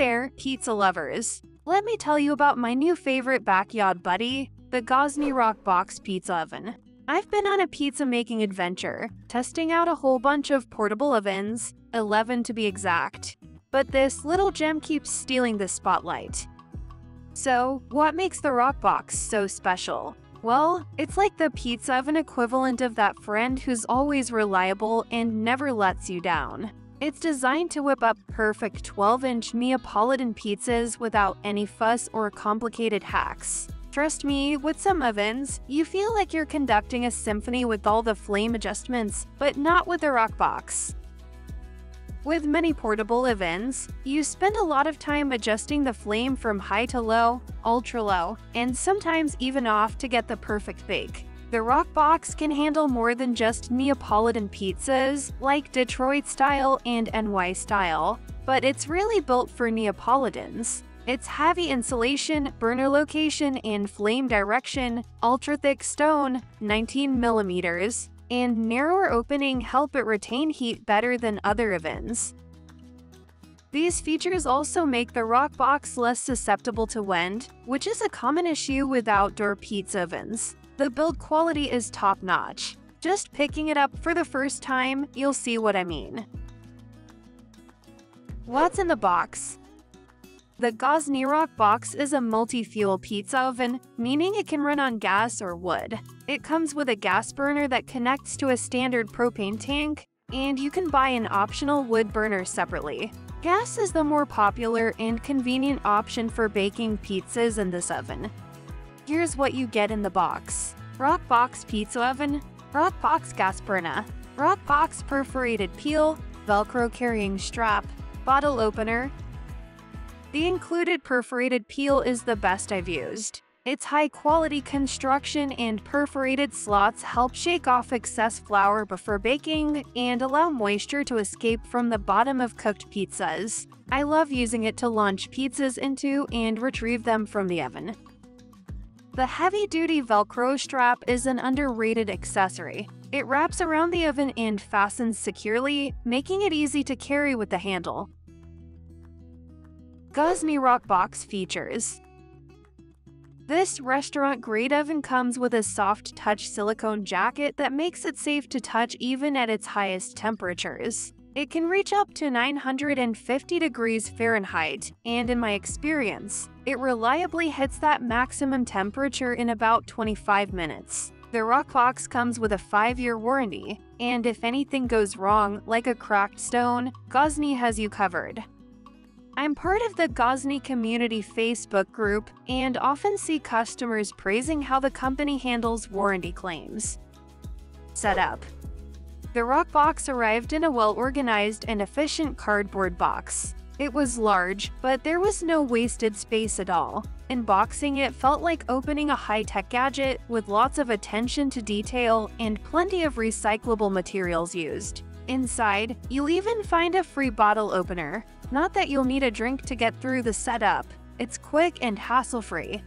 there, pizza lovers! Let me tell you about my new favorite backyard buddy, the Gozney Roccbox pizza oven. I've been on a pizza making adventure, testing out a whole bunch of portable ovens, 11 to be exact. But this little gem keeps stealing the spotlight. So, what makes the Roccbox so special? Well, it's like the pizza oven equivalent of that friend who's always reliable and never lets you down. It's designed to whip up perfect 12-inch Neapolitan pizzas without any fuss or complicated hacks. Trust me, with some ovens, you feel like you're conducting a symphony with all the flame adjustments, but not with the Roccbox. With many portable ovens, you spend a lot of time adjusting the flame from high to low, ultra low, and sometimes even off to get the perfect bake. The Roccbox can handle more than just Neapolitan pizzas, like Detroit style and NY style, but it's really built for Neapolitans. Its heavy insulation, burner location, and flame direction, ultra-thick stone, 19mm, and narrower opening help it retain heat better than other ovens. These features also make the Roccbox less susceptible to wind, which is a common issue with outdoor pizza ovens. The build quality is top-notch. Just picking it up for the first time, you'll see what I mean. What's in the box? The Gozney Roccbox is a multi-fuel pizza oven, meaning it can run on gas or wood. It comes with a gas burner that connects to a standard propane tank, and you can buy an optional wood burner separately. Gas is the more popular and convenient option for baking pizzas in this oven. Here's what you get in the box. Roccbox pizza oven, Roccbox gas burner, Roccbox perforated peel, Velcro carrying strap, bottle opener. The included perforated peel is the best I've used. Its high-quality construction and perforated slots help shake off excess flour before baking and allow moisture to escape from the bottom of cooked pizzas. I love using it to launch pizzas into and retrieve them from the oven. The heavy-duty Velcro strap is an underrated accessory. It wraps around the oven and fastens securely, making it easy to carry with the handle. Gozney Roccbox features. This restaurant-grade oven comes with a soft-touch silicone jacket that makes it safe to touch even at its highest temperatures. It can reach up to 950 degrees Fahrenheit, and in my experience, it reliably hits that maximum temperature in about 25 minutes. The Roccbox comes with a 5-year warranty, and if anything goes wrong, like a cracked stone, Gozney has you covered. I'm part of the Gozney community Facebook group and often see customers praising how the company handles warranty claims. Setup. The Roccbox arrived in a well-organized and efficient cardboard box. It was large, but there was no wasted space at all. Unboxing it felt like opening a high-tech gadget with lots of attention to detail and plenty of recyclable materials used. Inside, you'll even find a free bottle opener. Not that you'll need a drink to get through the setup. It's quick and hassle-free.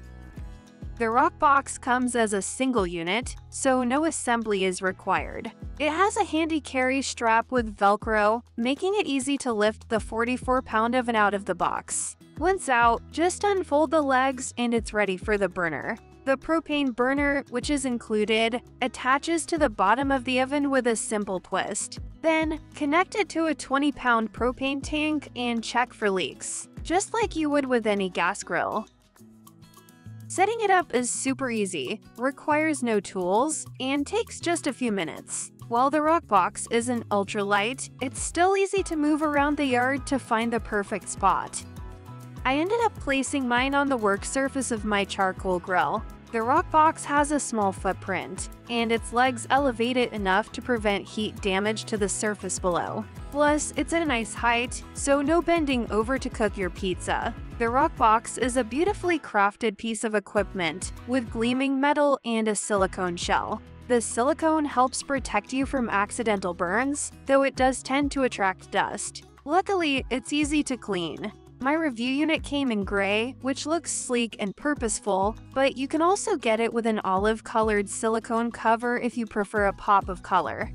The Roccbox comes as a single unit, so no assembly is required. It has a handy carry strap with Velcro, making it easy to lift the 44-pound oven out of the box. Once out, just unfold the legs and it's ready for the burner. The propane burner, which is included, attaches to the bottom of the oven with a simple twist. Then, connect it to a 20-pound propane tank and check for leaks, just like you would with any gas grill. Setting it up is super easy, requires no tools, and takes just a few minutes. While the Roccbox isn't ultra-light, it's still easy to move around the yard to find the perfect spot. I ended up placing mine on the work surface of my charcoal grill. The Roccbox has a small footprint, and its legs elevate it enough to prevent heat damage to the surface below. Plus, it's at a nice height, so no bending over to cook your pizza. The Roccbox is a beautifully crafted piece of equipment, with gleaming metal and a silicone shell. The silicone helps protect you from accidental burns, though it does tend to attract dust. Luckily, it's easy to clean. My review unit came in gray, which looks sleek and purposeful, but you can also get it with an olive-colored silicone cover if you prefer a pop of color.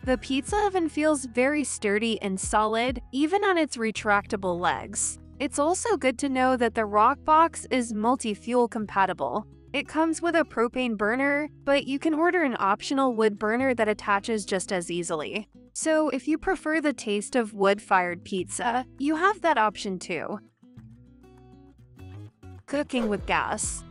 The pizza oven feels very sturdy and solid, even on its retractable legs. It's also good to know that the Roccbox is multi-fuel compatible. It comes with a propane burner, but you can order an optional wood burner that attaches just as easily. So if you prefer the taste of wood-fired pizza, you have that option too. Cooking with gas.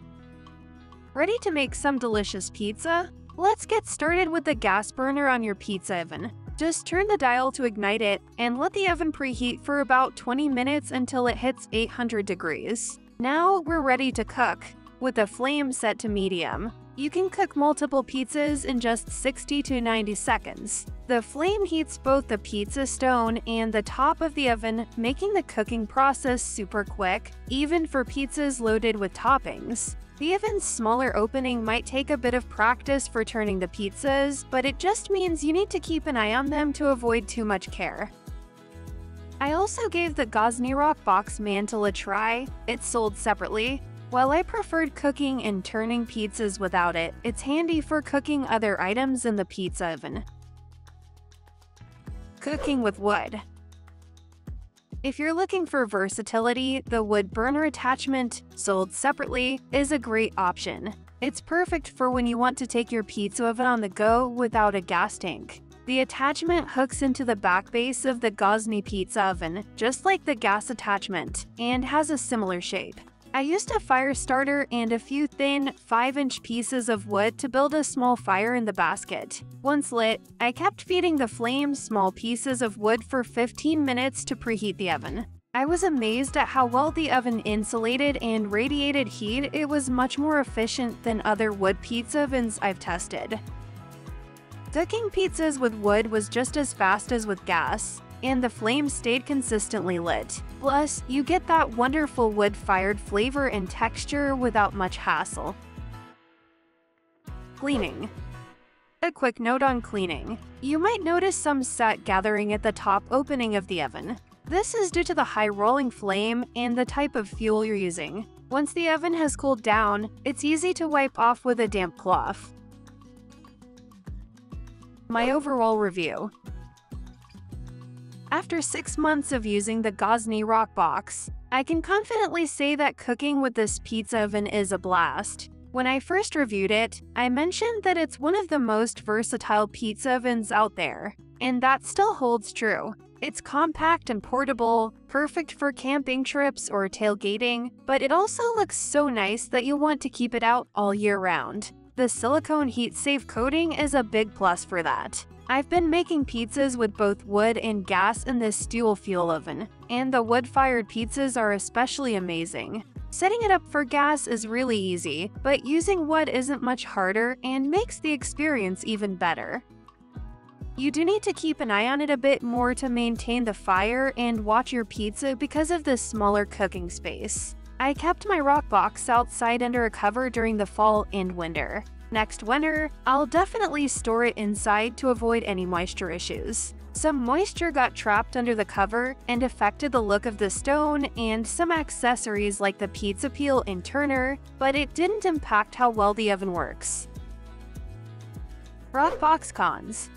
Ready to make some delicious pizza? Let's get started with the gas burner on your pizza oven. Just turn the dial to ignite it and let the oven preheat for about 20 minutes until it hits 800 degrees. Now we're ready to cook. With the flame set to medium, you can cook multiple pizzas in just 60 to 90 seconds. The flame heats both the pizza stone and the top of the oven, making the cooking process super quick, even for pizzas loaded with toppings. The oven's smaller opening might take a bit of practice for turning the pizzas, but it just means you need to keep an eye on them to avoid too much care. I also gave the Gozney Roccbox mantle a try. It's sold separately. While I preferred cooking and turning pizzas without it, it's handy for cooking other items in the pizza oven. Cooking with wood. If you're looking for versatility, the wood burner attachment, sold separately, is a great option. It's perfect for when you want to take your pizza oven on the go without a gas tank. The attachment hooks into the back base of the Gozney pizza oven, just like the gas attachment, and has a similar shape. I used a fire starter and a few thin, 5-inch pieces of wood to build a small fire in the basket. Once lit, I kept feeding the flame small pieces of wood for 15 minutes to preheat the oven. I was amazed at how well the oven insulated and radiated heat. It was much more efficient than other wood pizza ovens I've tested. Cooking pizzas with wood was just as fast as with gas, and the flame stayed consistently lit. Plus, you get that wonderful wood-fired flavor and texture without much hassle. Cleaning. A quick note on cleaning. You might notice some soot gathering at the top opening of the oven. This is due to the high rolling flame and the type of fuel you're using. Once the oven has cooled down, it's easy to wipe off with a damp cloth. My overall review. After 6 months of using the Gozney Roccbox, I can confidently say that cooking with this pizza oven is a blast. When I first reviewed it, I mentioned that it's one of the most versatile pizza ovens out there, and that still holds true. It's compact and portable, perfect for camping trips or tailgating, but it also looks so nice that you'll want to keep it out all year round. The silicone heat-safe coating is a big plus for that. I've been making pizzas with both wood and gas in this dual fuel oven, and the wood-fired pizzas are especially amazing. Setting it up for gas is really easy, but using wood isn't much harder and makes the experience even better. You do need to keep an eye on it a bit more to maintain the fire and watch your pizza because of the smaller cooking space. I kept my Roccbox outside under a cover during the fall and winter. Next winter, I'll definitely store it inside to avoid any moisture issues. Some moisture got trapped under the cover and affected the look of the stone and some accessories like the pizza peel and turner, but it didn't impact how well the oven works. Roccbox cons.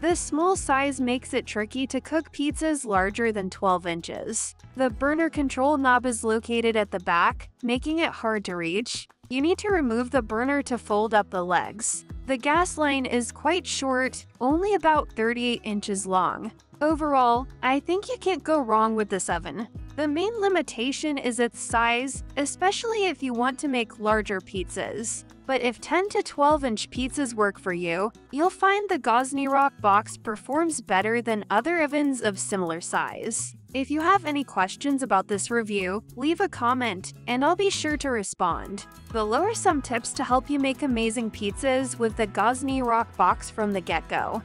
This small size makes it tricky to cook pizzas larger than 12 inches. The burner control knob is located at the back, making it hard to reach. You need to remove the burner to fold up the legs. The gas line is quite short, only about 38 inches long. Overall, I think you can't go wrong with this oven. The main limitation is its size, especially if you want to make larger pizzas. But if 10 to 12-inch pizzas work for you, you'll find the Gozney Roccbox performs better than other ovens of similar size. If you have any questions about this review, leave a comment, and I'll be sure to respond. Below are some tips to help you make amazing pizzas with the Gozney Roccbox from the get-go.